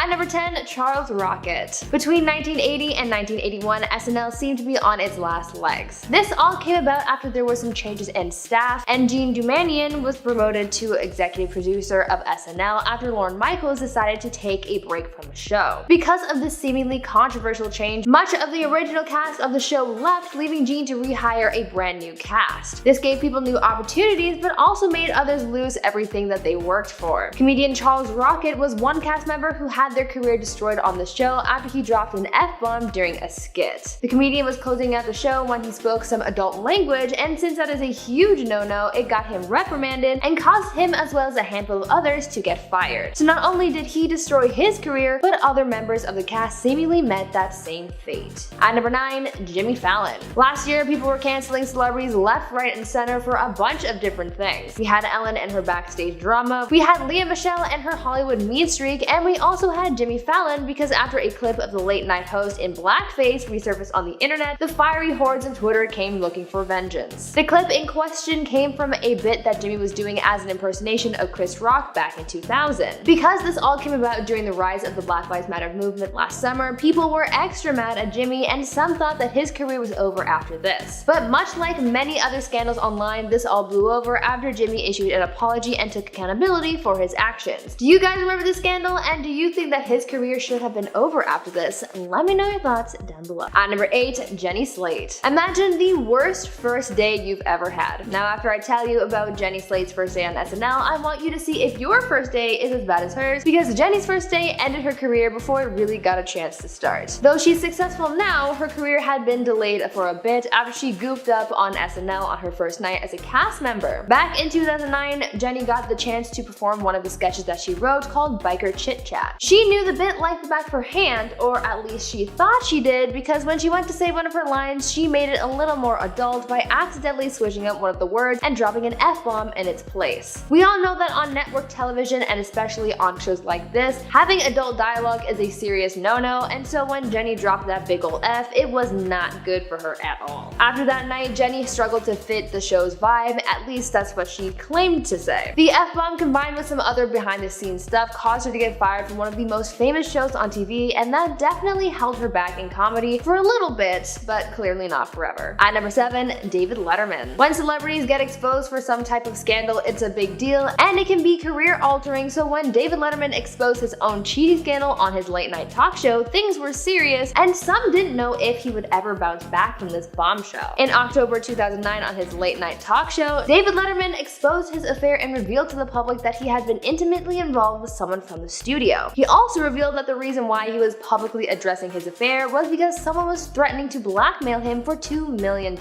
At number 10, Charles Rocket. Between 1980 and 1981, SNL seemed to be on its last legs. This all came about after there were some changes in staff, and Gene Dumanian was promoted to executive producer of SNL after Lorne Michaels decided to take a break from the show. Because of this seemingly controversial change, much of the original cast of the show left, leaving Gene to rehire a brand new cast. This gave people new opportunities, but also made others lose everything that they worked for. Comedian Charles Rocket was one cast member who had their career destroyed on the show after he dropped an F-bomb during a skit. The comedian was closing out the show when he spoke some adult language, and since that is a huge no-no, it got him reprimanded and caused him as well as a handful of others to get fired. So not only did he destroy his career, but other members of the cast seemingly met that same fate. At number 9, Jimmy Fallon. Last year, people were canceling celebrities left, right, and center for a bunch of different things. We had Ellen and her backstage drama, we had Lea Michele and her Hollywood mean streak, and we also had Jimmy Fallon because after a clip of the late night host in blackface resurfaced on the internet, the fiery hordes of Twitter came looking for vengeance. The clip in question came from a bit that Jimmy was doing as an impersonation of Chris Rock back in 2000. Because this all came about during the rise of the Black Lives Matter movement last summer, people were extra mad at Jimmy, and some thought that his career was over after this. But much like many other scandals online, this all blew over after Jimmy issued an apology and took accountability for his actions. Do you guys remember this scandal, and do you think that his career should have been over after this? Let me know your thoughts down below. At number 8, Jenny Slate. Imagine the worst first day you've ever had. Now after I tell you about Jenny Slate's first day on SNL, I want you to see if your first day is as bad as hers, because Jenny's first day ended her career before it really got a chance to start. Though she's successful now, her career had been delayed for a bit after she goofed up on SNL on her first night as a cast member. Back in 2009, Jenny got the chance to perform one of the sketches that she wrote called Biker Chit Chat. She knew the bit like the back of her hand, or at least she thought she did, because when she went to say one of her lines, she made it a little more adult by accidentally switching up one of the words and dropping an F-bomb in its place. We all know that on network television, and especially on shows like this, having adult dialogue is a serious no-no, and so when Jenny dropped that big ol' F, it was not good for her at all. After that night, Jenny struggled to fit the show's vibe, at least that's what she claimed to say. The F-bomb combined with some other behind-the-scenes stuff caused her to get fired from one of the most famous shows on TV, and that definitely held her back in comedy for a little bit, but clearly not forever. At number 7, David Letterman. When celebrities get exposed for some type of scandal, it's a big deal, and it can be career-altering, so when David Letterman exposed his own cheating scandal on his late-night talk show, things were serious, and some didn't know if he would ever bounce back from this bombshell. In October 2009 on his late-night talk show, David Letterman exposed his affair and revealed to the public that he had been intimately involved with someone from the studio. He also revealed that the reason why he was publicly addressing his affair was because someone was threatening to blackmail him for $2 million.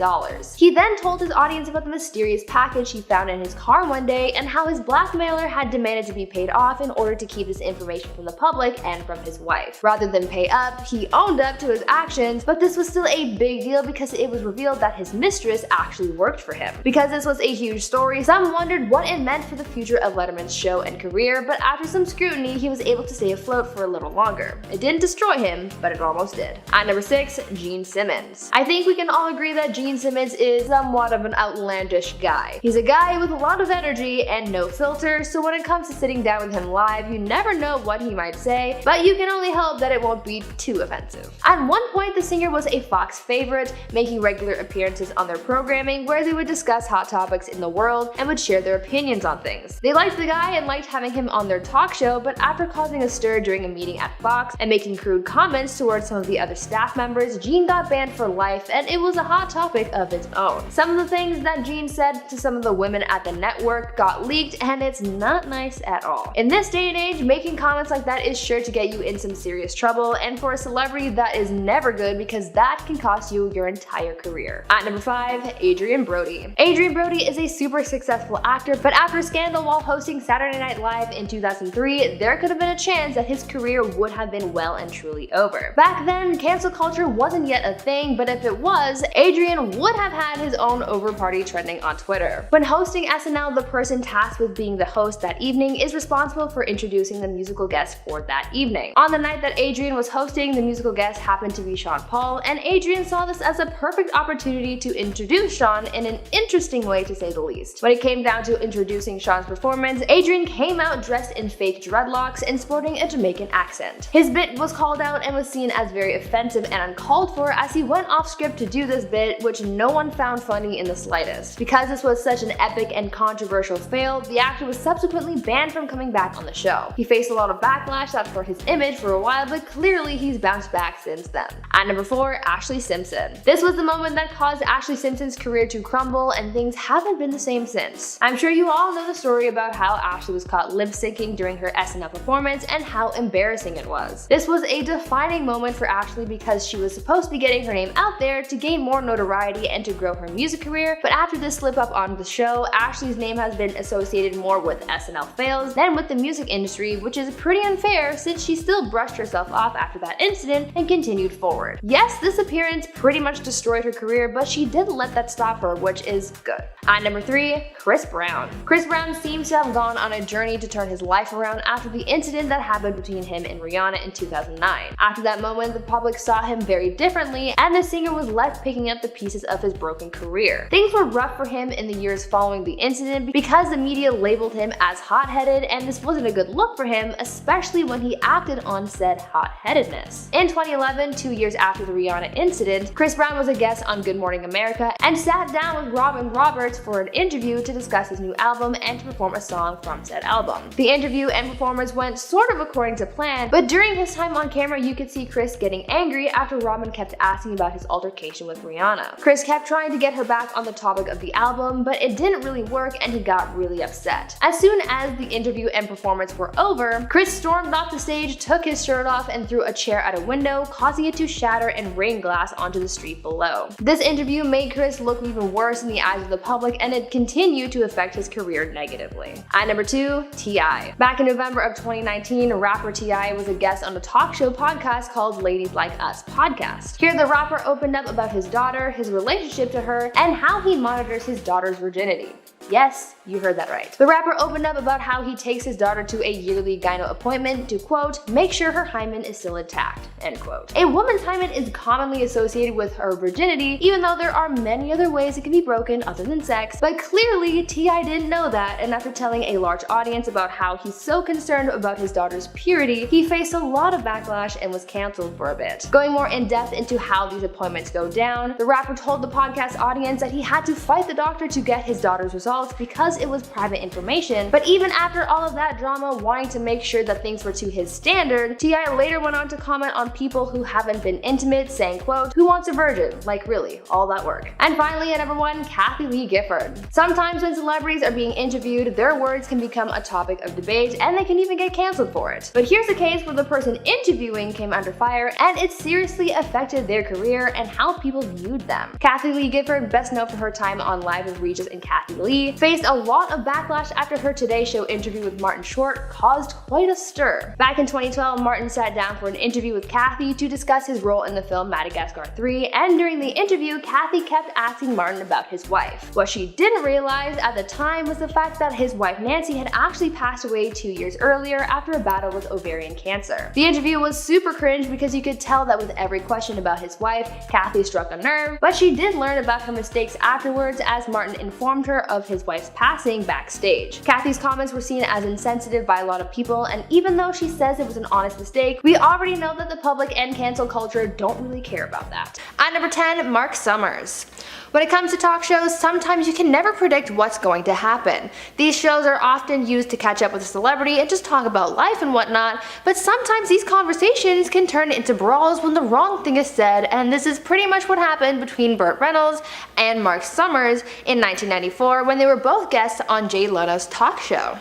He then told his audience about the mysterious package he found in his car one day and how his blackmailer had demanded to be paid off in order to keep this information from the public and from his wife. Rather than pay up, he owned up to his actions, but this was still a big deal because it was revealed that his mistress actually worked for him. Because this was a huge story, some wondered what it meant for the future of Letterman's show and career, but after some scrutiny, he was able to stay afloat for a little longer. It didn't destroy him, but it almost did. At number 6, Gene Simmons. I think we can all agree that Gene Simmons is somewhat of an outlandish guy. He's a guy with a lot of energy and no filter, so when it comes to sitting down with him live, you never know what he might say, but you can only hope that it won't be too offensive. At one point, the singer was a Fox favorite, making regular appearances on their programming where they would discuss hot topics in the world and would share their opinions on things. They liked the guy and liked having him on their talk show, but after causing a stir during a meeting at Fox and making crude comments towards some of the other staff members, Gene got banned for life, and it was a hot topic of its own. Some of the things that Gene said to some of the women at the network got leaked, and it's not nice at all. In this day and age, making comments like that is sure to get you in some serious trouble, and for a celebrity, that is never good because that can cost you your entire career. At number 5, Adrien Brody. Adrien Brody is a super successful actor, but after a scandal while hosting Saturday Night Live in 2003, there could have been a chance that his career would have been well and truly over. Back then, cancel culture wasn't yet a thing, but if it was, Adrien would have had his own over party trending on Twitter. When hosting SNL, the person tasked with being the host that evening is responsible for introducing the musical guest for that evening. On the night that Adrien was hosting, the musical guest happened to be Sean Paul, and Adrien saw this as a perfect opportunity to introduce Sean in an interesting way, to say the least. When it came down to introducing Sean's performance, Adrien came out dressed in fake dreadlocks and sporting a Jamaican accent. His bit was called out and was seen as very offensive and uncalled for as he went off script to do this bit, which no one found funny in the slightest. Because this was such an epic and controversial fail, the actor was subsequently banned from coming back on the show. He faced a lot of backlash for his image for a while, but clearly he's bounced back since then. At number 4, Ashlee Simpson. This was the moment that caused Ashlee Simpson's career to crumble, and things haven't been the same since. I'm sure you all know the story about how Ashlee was caught lip-syncing during her SNL performance and how embarrassing it was. This was a defining moment for Ashlee because she was supposed to be getting her name out there to gain more notoriety and to grow her music career, but after this slip up on the show, Ashlee's name has been associated more with SNL fails than with the music industry, which is pretty unfair since she still brushed herself off after that incident and continued forward. Yes, this appearance pretty much destroyed her career, but she didn't let that stop her, which is good. At number 3, Chris Brown. Chris Brown seems to have gone on a journey to turn his life around after the incident that happened between him and Rihanna in 2009. After that moment, the public saw him very differently, and the singer was left picking up the pieces of his broken career. Things were rough for him in the years following the incident because the media labeled him as hot-headed, and this wasn't a good look for him, especially when he acted on said hot-headedness. In 2011, 2 years after the Rihanna incident, Chris Brown was a guest on Good Morning America and sat down with Robin Roberts for an interview to discuss his new album and to perform a song from said album. The interview and performance went sort of according to plan, but during his time on camera you could see Chris getting angry after Robin kept asking about his altercation with Rihanna. Chris kept trying to get her back on the topic of the album, but it didn't really work and he got really upset. As soon as the interview and performance were over, Chris stormed off the stage, took his shirt off, and threw a chair at a window, causing it to shatter and rain glass onto the street below. This interview made Chris look even worse in the eyes of the public, and it continued to affect his career negatively. At number 2, T.I. Back in November of 2019, rapper T.I. was a guest on a talk show podcast called Ladies Like Us Podcast. Here the rapper opened up about his daughter, his relationship to her, and how he monitors his daughter's virginity. Yes, you heard that right. The rapper opened up about how he takes his daughter to a yearly gyno appointment to, quote, make sure her hymen is still intact, end quote. A woman's hymen is commonly associated with her virginity, even though there are many other ways it can be broken other than sex, but clearly T.I. didn't know that, and after telling a large audience about how he's so concerned about his daughter's purity, he faced a lot of backlash and was canceled for a bit. Going more in depth into how these appointments go down, the rapper told the podcast audience that he had to fight the doctor to get his daughter's results because it was private information, but even after all of that drama wanting to make sure that things were to his standard, T.I. later went on to comment on people who haven't been intimate, saying, quote, who wants a virgin? Like really, all that work. And finally at number 1, Kathie Lee Gifford. Sometimes when celebrities are being interviewed, their words can become a topic of debate and they can even get canceled for it. But here's a case where the person interviewing came under fire and it seriously affected their career and how people viewed them. Kathie Lee Gifford, best known for her time on Live with Regis and Kathie Lee, faced a lot of backlash after her Today Show interview with Martin Short caused quite a stir. Back in 2012, Martin sat down for an interview with Kathie to discuss his role in the film Madagascar 3, and during the interview, Kathie kept asking Martin about his wife. What she didn't realize at the time was the fact that his wife Nancy had actually passed away 2 years earlier after a battle with ovarian cancer. The interview was super cringe because you could tell that with every question about his wife, Kathie struck a nerve, but she did learn about her mistakes afterwards as Martin informed her of his wife's passing backstage. Kathie's comments were seen as insensitive by a lot of people, and even though she says it was an honest mistake, we already know that the public and cancel culture don't really care about that. At number 10, Mark Summers. When it comes to talk shows, sometimes you can never predict what's going to happen. These shows are often used to catch up with a celebrity and just talk about life and whatnot, but sometimes these conversations can turn into brawls when the wrong thing is said, and this is pretty much what happened between Burt Reynolds and Mark Summers in 1994 when they were both guests on Jay Leno's talk show.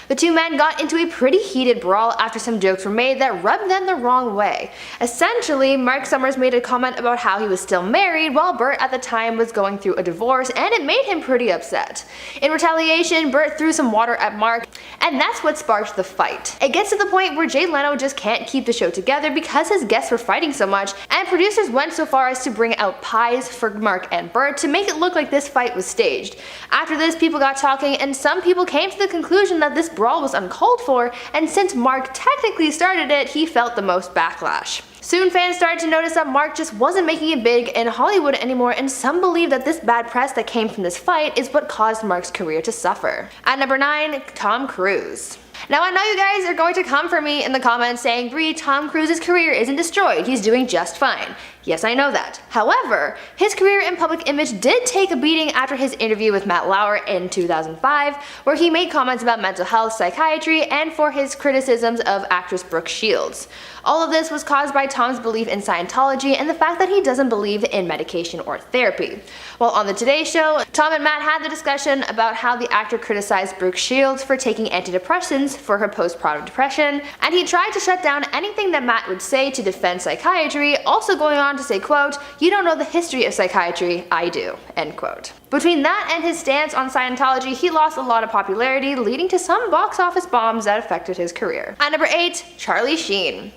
The two men got into a pretty heated brawl after some jokes were made that rubbed them the wrong way. Essentially, Mark Summers made a comment about how he was still married while Burt at the time was going through a divorce, and it made him pretty upset. In retaliation, Burt threw some water at Mark, and that's what sparked the fight. It gets to the point where Jay Leno just can't keep the show together because his guests were fighting so much, and producers went so far as to bring out pies for Mark and Burt to make it look like this fight was staged. After this, people got talking, and some people came to the conclusion that this brawl was uncalled for, and since Mark technically started it, he felt the most backlash. Soon fans started to notice that Mark just wasn't making it big in Hollywood anymore, and some believe that this bad press that came from this fight is what caused Mark's career to suffer. At number 9, Tom Cruise. Now I know you guys are going to come for me in the comments saying, Brie, Tom Cruise's career isn't destroyed, he's doing just fine. Yes, I know that. However, his career and public image did take a beating after his interview with Matt Lauer in 2005, where he made comments about mental health, psychiatry, and for his criticisms of actress Brooke Shields. All of this was caused by Tom's belief in Scientology and the fact that he doesn't believe in medication or therapy. While on the Today Show, Tom and Matt had the discussion about how the actor criticized Brooke Shields for taking antidepressants for her postpartum depression, and he tried to shut down anything that Matt would say to defend psychiatry, also going on to say, quote, "You don't know the history of psychiatry, I do," end quote. Between that and his stance on Scientology, he lost a lot of popularity, leading to some box office bombs that affected his career. At number 8, Charlie Sheen.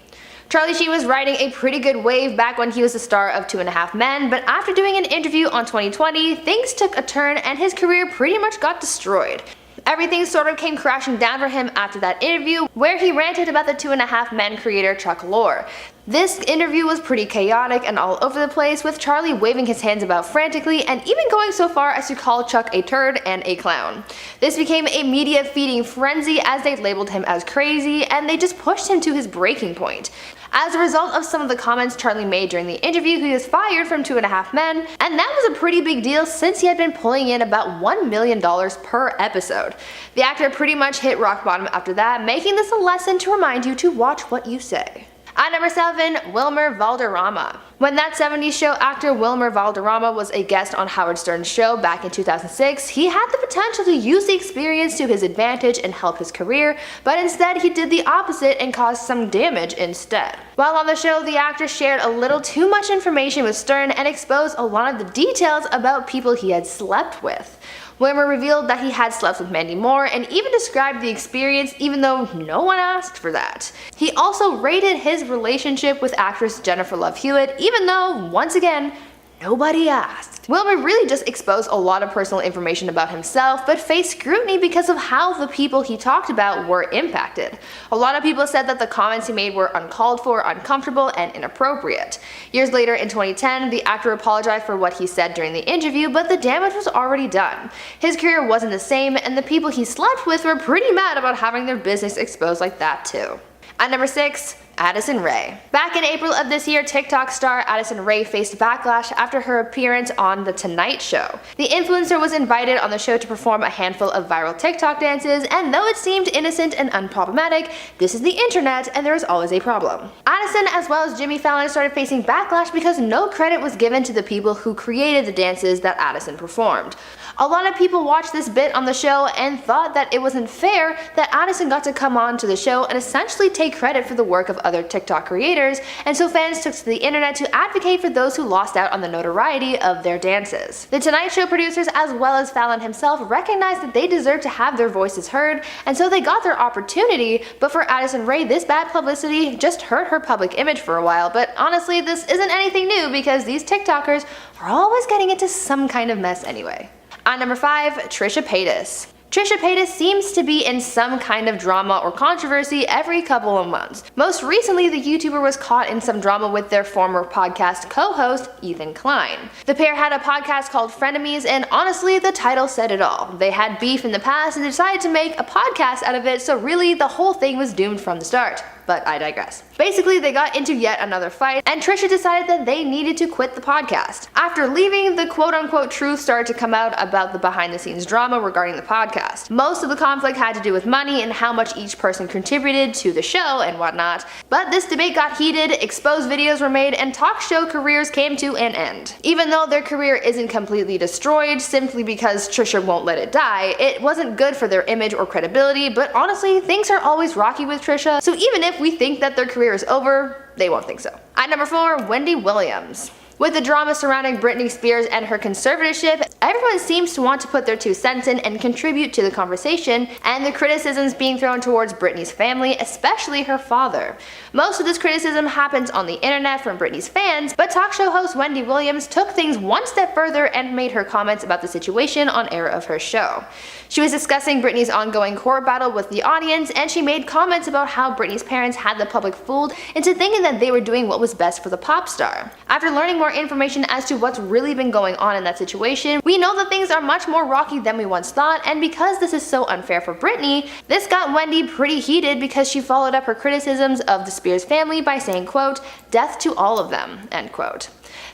Charlie Sheen was riding a pretty good wave back when he was the star of 2.5 Men, but after doing an interview on 2020, things took a turn and his career pretty much got destroyed. Everything sort of came crashing down for him after that interview, where he ranted about the 2.5 Men creator Chuck Lorre. This interview was pretty chaotic and all over the place, with Charlie waving his hands about frantically and even going so far as to call Chuck a turd and a clown. This became a media feeding frenzy as they labeled him as crazy, and they just pushed him to his breaking point. As a result of some of the comments Charlie made during the interview, he was fired from 2.5 Men, and that was a pretty big deal since he had been pulling in about $1 million per episode. The actor pretty much hit rock bottom after that, making this a lesson to remind you to watch what you say. At number 7, Wilmer Valderrama. When That 70s Show actor Wilmer Valderrama was a guest on Howard Stern's show back in 2006, he had the potential to use the experience to his advantage and help his career, but instead he did the opposite and caused some damage instead. While on the show, the actor shared a little too much information with Stern and exposed a lot of the details about people he had slept with. Wilmer revealed that he had slept with Mandy Moore and even described the experience even though no one asked for that. He also rated his relationship with actress Jennifer Love Hewitt even though, once again, nobody asked. Wilmer really just exposed a lot of personal information about himself, but faced scrutiny because of how the people he talked about were impacted. A lot of people said that the comments he made were uncalled for, uncomfortable, and inappropriate. Years later in 2010, the actor apologized for what he said during the interview, but the damage was already done. His career wasn't the same, and the people he slept with were pretty mad about having their business exposed like that too. At number 6, Addison Rae. Back in April of this year, TikTok star Addison Rae faced backlash after her appearance on The Tonight Show. The influencer was invited on the show to perform a handful of viral TikTok dances, and though it seemed innocent and unproblematic, this is the internet and there is always a problem. Addison, as well as Jimmy Fallon, started facing backlash because no credit was given to the people who created the dances that Addison performed. A lot of people watched this bit on the show and thought that it wasn't fair that Addison got to come on to the show and essentially take credit for the work of other TikTok creators, and so fans took to the internet to advocate for those who lost out on the notoriety of their dances. The Tonight Show producers, as well as Fallon himself, recognized that they deserved to have their voices heard, and so they got their opportunity, but for Addison Rae, this bad publicity just hurt her public image for a while, but honestly, this isn't anything new because these TikTokers are always getting into some kind of mess anyway. At number 5, Trisha Paytas. Trisha Paytas seems to be in some kind of drama or controversy every couple of months. Most recently, the YouTuber was caught in some drama with their former podcast co-host, Ethan Klein. The pair had a podcast called Frenemies, and honestly, the title said it all. They had beef in the past and decided to make a podcast out of it, so really the whole thing was doomed from the start. But I digress. Basically, they got into yet another fight, and Trisha decided that they needed to quit the podcast. After leaving, the quote-unquote truth started to come out about the behind-the-scenes drama regarding the podcast. Most of the conflict had to do with money and how much each person contributed to the show and whatnot, but this debate got heated, exposed videos were made, and talk show careers came to an end. Even though their career isn't completely destroyed simply because Trisha won't let it die, it wasn't good for their image or credibility, but honestly, things are always rocky with Trisha, so even if we think that their career is over, they won't think so. At number 4, Wendy Williams. With the drama surrounding Britney Spears and her conservatorship, everyone seems to want to put their 2 cents in and contribute to the conversation, and the criticisms being thrown towards Britney's family, especially her father. Most of this criticism happens on the internet from Britney's fans, but talk show host Wendy Williams took things one step further and made her comments about the situation on air of her show. She was discussing Britney's ongoing court battle with the audience, and she made comments about how Britney's parents had the public fooled into thinking that they were doing what was best for the pop star. After learning more information as to what's really been going on in that situation, we know that things are much more rocky than we once thought, and because this is so unfair for Britney, this got Wendy pretty heated because she followed up her criticisms of the Spears family by saying, quote, "Death to all of them," end quote.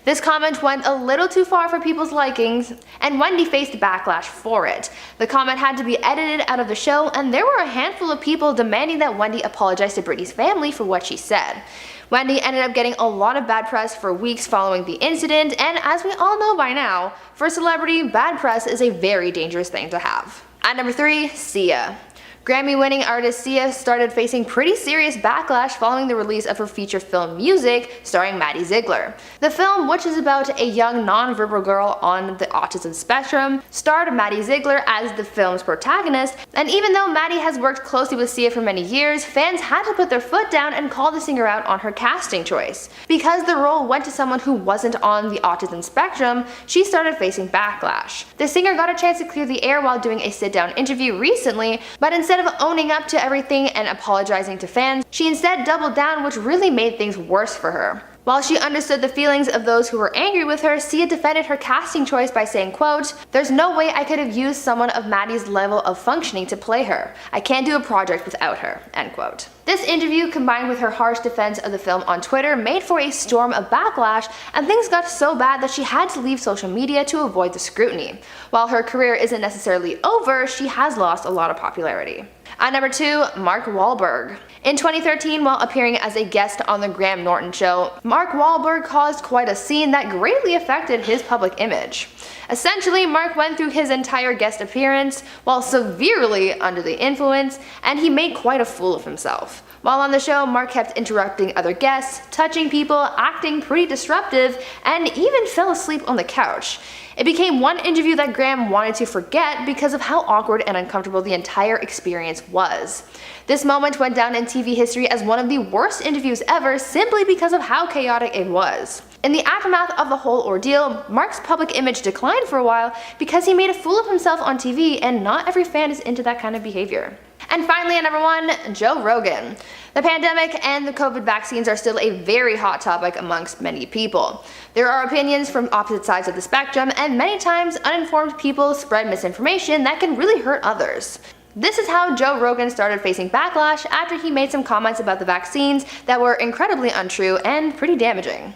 This comment went a little too far for people's likings, and Wendy faced backlash for it. The comment had to be edited out of the show, and there were a handful of people demanding that Wendy apologize to Britney's family for what she said. Wendy ended up getting a lot of bad press for weeks following the incident, and as we all know by now, for a celebrity, bad press is a very dangerous thing to have. At number 3, Sia. Grammy-winning artist Sia started facing pretty serious backlash following the release of her feature film Music, starring Maddie Ziegler. The film, which is about a young non-verbal girl on the autism spectrum, starred Maddie Ziegler as the film's protagonist, and even though Maddie has worked closely with Sia for many years, fans had to put their foot down and call the singer out on her casting choice. Because the role went to someone who wasn't on the autism spectrum, she started facing backlash. The singer got a chance to clear the air while doing a sit-down interview recently, but instead of owning up to everything and apologizing to fans, she instead doubled down, which really made things worse for her. While she understood the feelings of those who were angry with her, Sia defended her casting choice by saying, quote, "There's no way I could have used someone of Maddie's level of functioning to play her. I can't do a project without her," end quote. This interview, combined with her harsh defense of the film on Twitter, made for a storm of backlash, and things got so bad that she had to leave social media to avoid the scrutiny. While her career isn't necessarily over, she has lost a lot of popularity. At number 2, Mark Wahlberg. In 2013, while appearing as a guest on the Graham Norton Show, Mark Wahlberg caused quite a scene that greatly affected his public image. Essentially, Mark went through his entire guest appearance while severely under the influence, and he made quite a fool of himself. While on the show, Mark kept interrupting other guests, touching people, acting pretty disruptive, and even fell asleep on the couch. It became one interview that Graham wanted to forget because of how awkward and uncomfortable the entire experience was. This moment went down in TV history as one of the worst interviews ever simply because of how chaotic it was. In the aftermath of the whole ordeal, Mark's public image declined for a while because he made a fool of himself on TV, and not every fan is into that kind of behavior. And finally, at number 1, Joe Rogan. The pandemic and the COVID vaccines are still a very hot topic amongst many people. There are opinions from opposite sides of the spectrum, and many times uninformed people spread misinformation that can really hurt others. This is how Joe Rogan started facing backlash after he made some comments about the vaccines that were incredibly untrue and pretty damaging.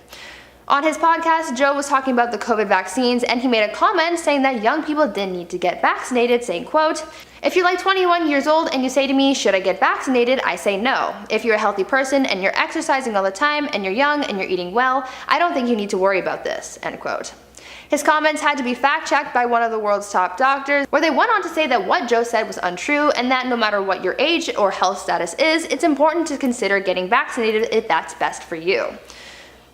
On his podcast, Joe was talking about the COVID vaccines, and he made a comment saying that young people didn't need to get vaccinated, saying, quote, "If you're like 21 years old and you say to me, should I get vaccinated? I say no. If you're a healthy person and you're exercising all the time and you're young and you're eating well, I don't think you need to worry about this," end quote. His comments had to be fact-checked by one of the world's top doctors, where they went on to say that what Joe said was untrue, and that no matter what your age or health status is, it's important to consider getting vaccinated if that's best for you.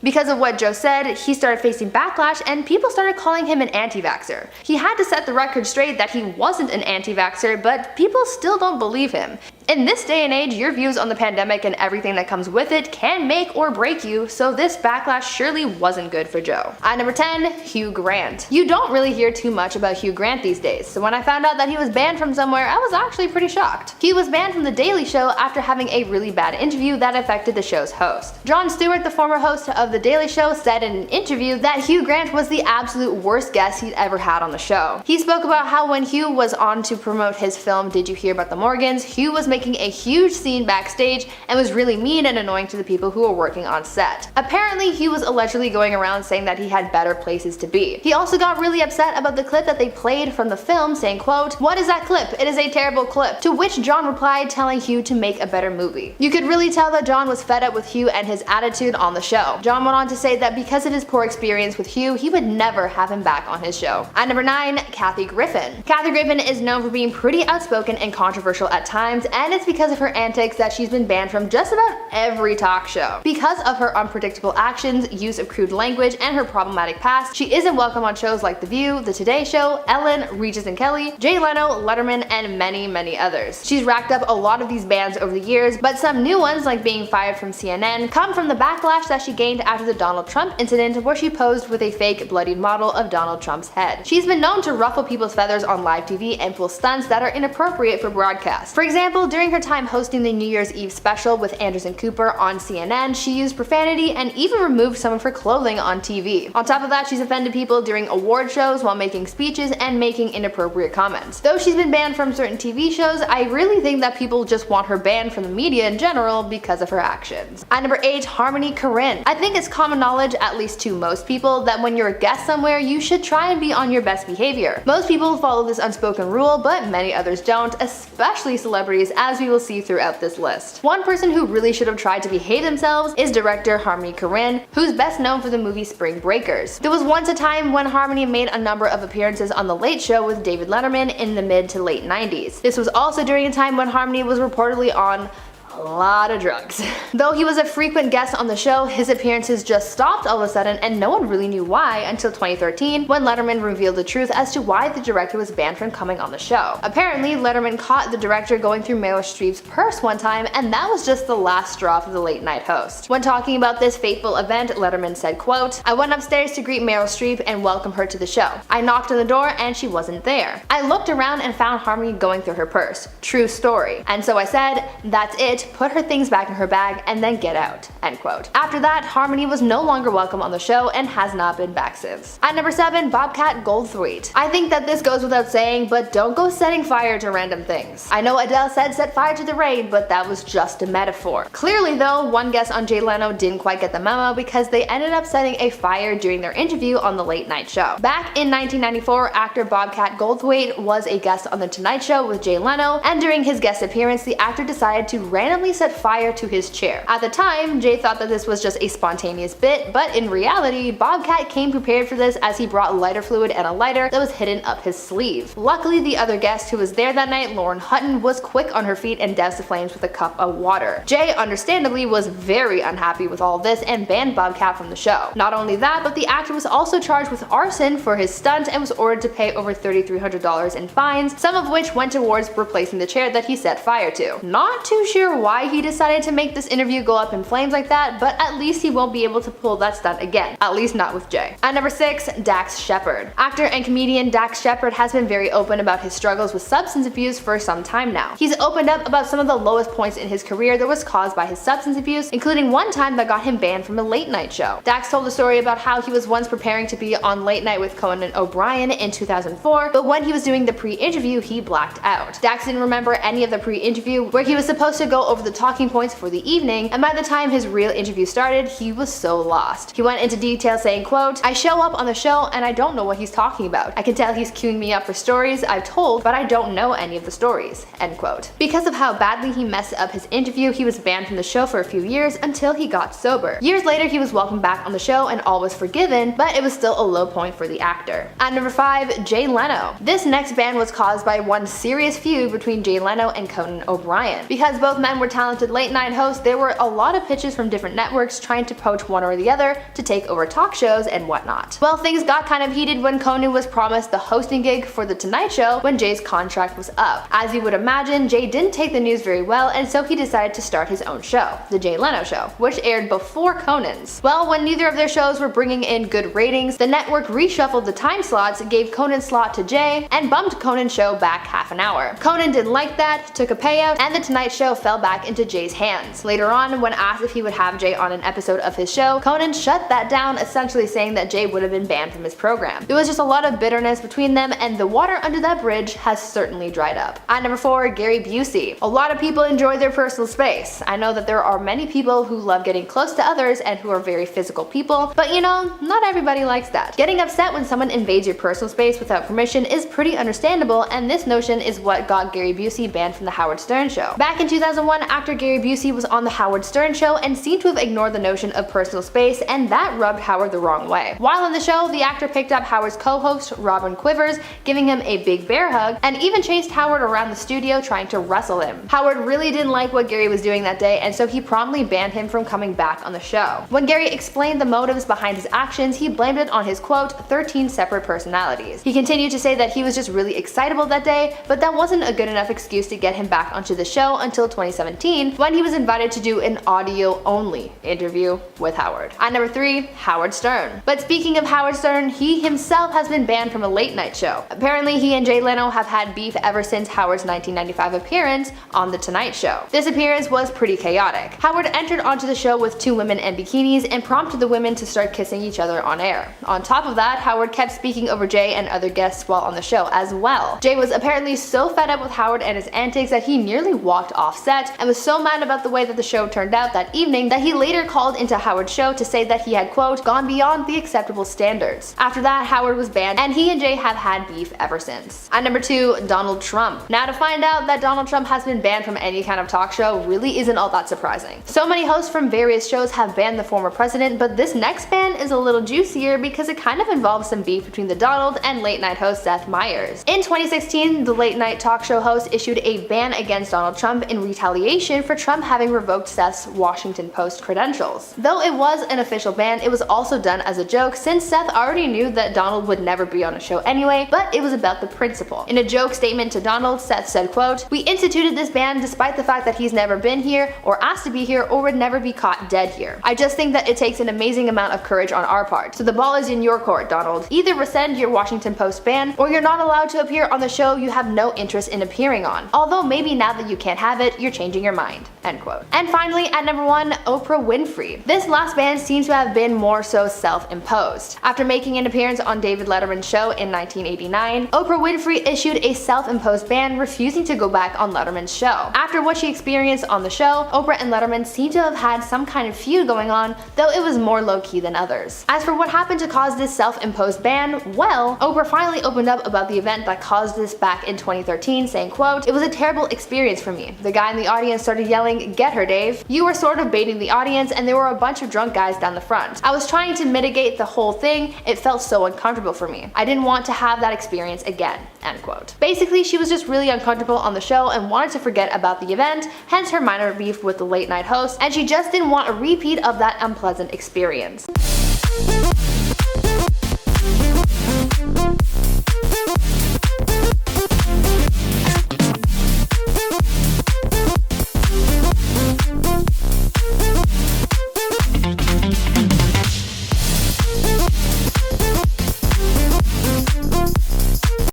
Because of what Joe said, he started facing backlash, and people started calling him an anti-vaxxer. He had to set the record straight that he wasn't an anti-vaxxer, but people still don't believe him. In this day and age, your views on the pandemic and everything that comes with it can make or break you, so this backlash surely wasn't good for Joe. At number 10, Hugh Grant. You don't really hear too much about Hugh Grant these days, so when I found out that he was banned from somewhere, I was actually pretty shocked. He was banned from The Daily Show after having a really bad interview that affected the show's host. Jon Stewart, the former host of The Daily Show, said in an interview that Hugh Grant was the absolute worst guest he'd ever had on the show. He spoke about how when Hugh was on to promote his film Did You Hear About the Morgans, Hugh was making a huge scene backstage and was really mean and annoying to the people who were working on set. Apparently, he was allegedly going around saying that he had better places to be. He also got really upset about the clip that they played from the film, saying, quote, "What is that clip? It is a terrible clip," to which Jon replied, telling Hugh to make a better movie. You could really tell that Jon was fed up with Hugh and his attitude on the show. Jon went on to say that because of his poor experience with Hugh, he would never have him back on his show. At number 9, Kathy Griffin. Kathy Griffin is known for being pretty outspoken and controversial at times, and it's because of her antics that she's been banned from just about every talk show. Because of her unpredictable actions, use of crude language, and her problematic past, she isn't welcome on shows like The View, The Today Show, Ellen, Regis and Kelly, Jay Leno, Letterman, and many, many others. She's racked up a lot of these bans over the years, but some new ones, like being fired from CNN, come from the backlash that she gained after the Donald Trump incident, where she posed with a fake bloodied model of Donald Trump's head. She's been known to ruffle people's feathers on live TV and pull stunts that are inappropriate for broadcast. For example, during her time hosting the New Year's Eve special with Anderson Cooper on CNN, she used profanity and even removed some of her clothing on TV. On top of that, she's offended people during award shows while making speeches and making inappropriate comments. Though she's been banned from certain TV shows, I really think that people just want her banned from the media in general because of her actions. At number 8, Harmony Korine. I think it's common knowledge, at least to most people, that when you're a guest somewhere, you should try and be on your best behavior. Most people follow this unspoken rule, but many others don't, especially celebrities, as we will see throughout this list. One person who really should have tried to behave themselves is director Harmony Korine, who's best known for the movie Spring Breakers. There was once a time when Harmony made a number of appearances on The Late Show with David Letterman in the mid to late 90s. This was also during a time when Harmony was reportedly on a lot of drugs. Though he was a frequent guest on the show, his appearances just stopped all of a sudden, and no one really knew why until 2013 when Letterman revealed the truth as to why the director was banned from coming on the show. Apparently, Letterman caught the director going through Meryl Streep's purse one time, and that was just the last straw for the late night host. When talking about this fateful event, Letterman said, quote, "I went upstairs to greet Meryl Streep and welcome her to the show. I knocked on the door and she wasn't there. I looked around and found Harmony going through her purse. True story. And so I said, that's it, put her things back in her bag and then get out." End quote. After that, Harmony was no longer welcome on the show and has not been back since. At number 7, Bobcat Goldthwait. I think that this goes without saying, but don't go setting fire to random things. I know Adele said set fire to the rain, but that was just a metaphor. Clearly though, one guest on Jay Leno didn't quite get the memo because they ended up setting a fire during their interview on The Late Night Show. Back in 1994, actor Bobcat Goldthwait was a guest on The Tonight Show with Jay Leno, and during his guest appearance, the actor decided to randomly set fire to his chair. At the time, Jay thought that this was just a spontaneous bit, but in reality, Bobcat came prepared for this as he brought lighter fluid and a lighter that was hidden up his sleeve. Luckily, the other guest who was there that night, Lauren Hutton, was quick on her feet and doused the flames with a cup of water. Jay, understandably, was very unhappy with all this and banned Bobcat from the show. Not only that, but the actor was also charged with arson for his stunt and was ordered to pay over $3,300 in fines, some of which went towards replacing the chair that he set fire to. Not too sure why he decided to make this interview go up in flames like that, but at least he won't be able to pull that stunt again. At least not with Jay. At number 6, Dax Shepard. Actor and comedian Dax Shepard has been very open about his struggles with substance abuse for some time now. He's opened up about some of the lowest points in his career that was caused by his substance abuse, including one time that got him banned from a late night show. Dax told a story about how he was once preparing to be on Late Night with Conan O'Brien in 2004, but when he was doing the pre-interview, he blacked out. Dax didn't remember any of the pre-interview where he was supposed to go over the talking points for the evening, and by the time his real interview started, he was so lost. He went into detail saying, quote, "I show up on the show and I don't know what he's talking about. I can tell he's queuing me up for stories I've told, but I don't know any of the stories." End quote. Because of how badly he messed up his interview, he was banned from the show for a few years until he got sober. Years later, he was welcomed back on the show and all was forgiven, but it was still a low point for the actor. At number 5, Jay Leno. This next ban was caused by one serious feud between Jay Leno and Conan O'Brien. Because both men were talented late night hosts, there were a lot of pitches from different networks trying to poach one or the other to take over talk shows and whatnot. Well, things got kind of heated when Conan was promised the hosting gig for The Tonight Show when Jay's contract was up. As you would imagine, Jay didn't take the news very well, and so he decided to start his own show, The Jay Leno Show, which aired before Conan's. Well, when neither of their shows were bringing in good ratings, the network reshuffled the time slots, gave Conan's slot to Jay, and bumped Conan's show back half an hour. Conan didn't like that, took a payout, and The Tonight Show fell back into Jay's hands. Later on, when asked if he would have Jay on an episode of his show, Conan shut that down, essentially saying that Jay would have been banned from his program. There was just a lot of bitterness between them, and the water under that bridge has certainly dried up. At number 4, Gary Busey. A lot of people enjoy their personal space. I know that there are many people who love getting close to others and who are very physical people, but you know, not everybody likes that. Getting upset when someone invades your personal space without permission is pretty understandable, and this notion is what got Gary Busey banned from the Howard Stern Show. Back in 2001, actor Gary Busey was on the Howard Stern Show and seemed to have ignored the notion of personal space, and that rubbed Howard the wrong way. While on the show, the actor picked up Howard's co-host, Robin Quivers, giving him a big bear hug, and even chased Howard around the studio trying to wrestle him. Howard really didn't like what Gary was doing that day, and so he promptly banned him from coming back on the show. When Gary explained the motives behind his actions, he blamed it on his, quote, 13 separate personalities. He continued to say that he was just really excitable that day, but that wasn't a good enough excuse to get him back onto the show until 2017. 2017 when he was invited to do an audio-only interview with Howard. At number 3, Howard Stern. But speaking of Howard Stern, he himself has been banned from a late night show. Apparently, he and Jay Leno have had beef ever since Howard's 1995 appearance on The Tonight Show. This appearance was pretty chaotic. Howard entered onto the show with 2 women in bikinis and prompted the women to start kissing each other on air. On top of that, Howard kept speaking over Jay and other guests while on the show as well. Jay was apparently so fed up with Howard and his antics that he nearly walked off set and was so mad about the way that the show turned out that evening that he later called into Howard's show to say that he had, quote, gone beyond the acceptable standards. After that, Howard was banned and he and Jay have had beef ever since. At number 2, Donald Trump. Now, to find out that Donald Trump has been banned from any kind of talk show really isn't all that surprising. So many hosts from various shows have banned the former president, but this next ban is a little juicier because it kind of involves some beef between the Donald and late night host Seth Meyers. In 2016, the late night talk show host issued a ban against Donald Trump in retaliation for Trump having revoked Seth's Washington Post credentials. Though it was an official ban, it was also done as a joke since Seth already knew that Donald would never be on a show anyway, but it was about the principle. In a joke statement to Donald, Seth said, quote, "We instituted this ban despite the fact that he's never been here or asked to be here or would never be caught dead here. I just think that it takes an amazing amount of courage on our part. So the ball is in your court, Donald. Either rescind your Washington Post ban or you're not allowed to appear on the show you have no interest in appearing on. Although maybe now that you can't have it, you're changing your mind." End quote. And finally, at number 1, Oprah Winfrey. This last ban seems to have been more so self-imposed. After making an appearance on David Letterman's show in 1989, Oprah Winfrey issued a self-imposed ban, refusing to go back on Letterman's show. After what she experienced on the show, Oprah and Letterman seem to have had some kind of feud going on, though it was more low-key than others. As for what happened to cause this self-imposed ban, well, Oprah finally opened up about the event that caused this back in 2013, saying, quote, "It was a terrible experience for me. The guy in the audience started yelling, 'Get her, Dave.' You were sort of baiting the audience and there were a bunch of drunk guys down the front. I was trying to mitigate the whole thing. It felt so uncomfortable for me. I didn't want to have that experience again." End quote. Basically, she was just really uncomfortable on the show and wanted to forget about the event, hence her minor beef with the late night host, and she just didn't want a repeat of that unpleasant experience.